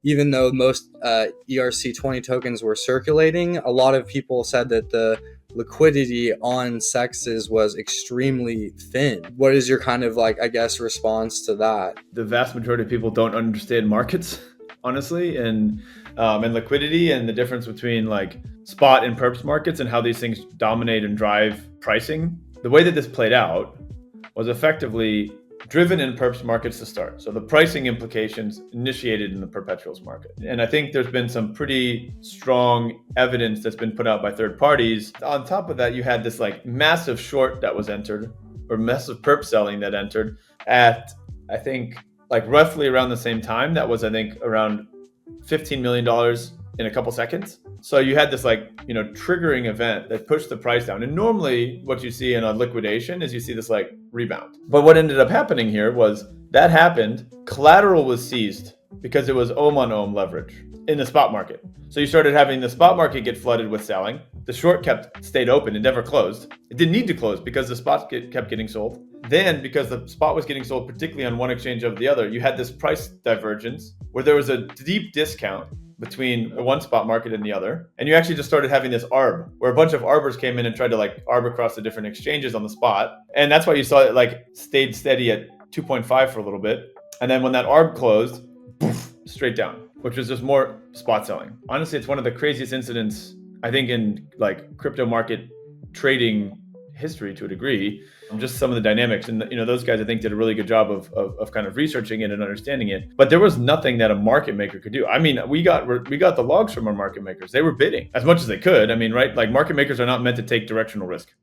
even though most ERC20 tokens were circulating, a lot of people said that the liquidity on sexes was extremely thin. What is your kind of like, I guess, response to that? The vast majority of people don't understand markets, honestly, and liquidity, and the difference between like spot and perps markets and how these things dominate and drive pricing. The way that this played out was effectively driven in perps markets to start. So the pricing implications initiated in the perpetuals market. And I think there's been some pretty strong evidence that's been put out by third parties. On top of that, you had this like massive short that was entered, or massive perp selling that entered at, I think, like roughly around the same time. That was, I think, around $15 million in a couple seconds. So you had this like, triggering event that pushed the price down. And normally what you see in a liquidation is you see this like rebound. But what ended up happening here was that happened, collateral was seized because it was ohm on ohm leverage in the spot market. So you started having the spot market get flooded with selling. The short stayed open and never closed. It didn't need to close because the spot kept getting sold. Then, because the spot was getting sold, particularly on one exchange over the other, you had this price divergence where there was a deep discount between one spot market and the other. And you actually just started having this arb where a bunch of arbors came in and tried to like arb across the different exchanges on the spot. And that's why you saw it like stayed steady at 2.5 for a little bit. And then when that arb closed, poof, straight down, which was just more spot selling. Honestly, it's one of the craziest incidents, I think, in like crypto market trading history to a degree. Just some of the dynamics, and those guys I think did a really good job of kind of researching it and understanding it. But there was nothing that a market maker could do. I mean, we got the logs from our market makers. They were bidding as much as they could. I mean, right? Like market makers are not meant to take directional risk.